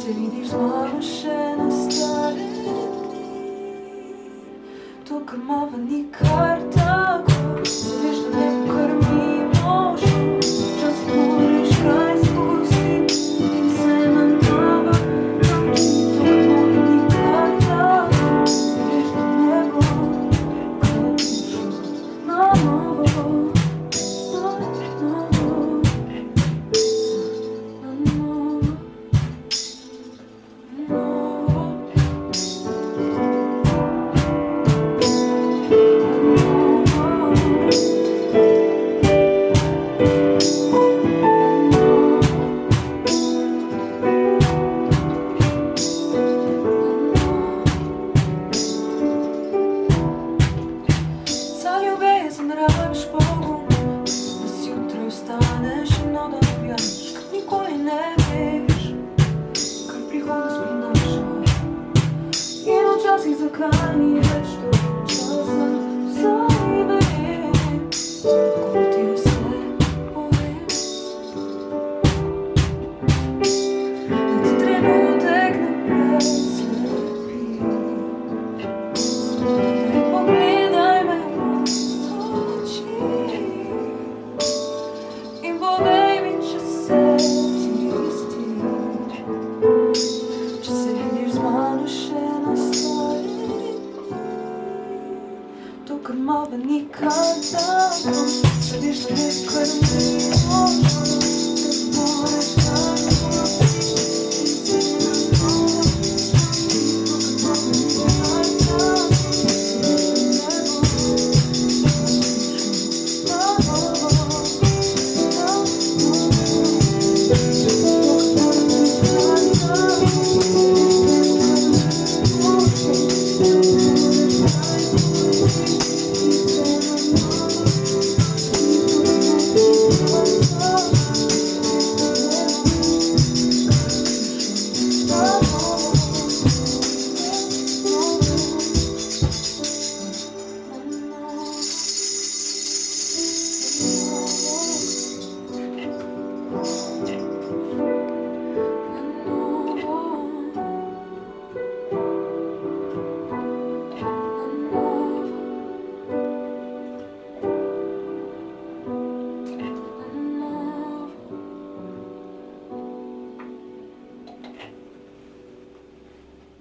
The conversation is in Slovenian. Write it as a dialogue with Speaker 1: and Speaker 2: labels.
Speaker 1: se vidiš z mano še na stare dni. To, kar mava ni kar tako, se veš, da ne pokrmimo šum. Včasih moraš kraj spustiti in se na novo naučiti. To, kar mava ni kar tako, se veš, da ne bo kar šum. Na novo, na novo. Zakaj ni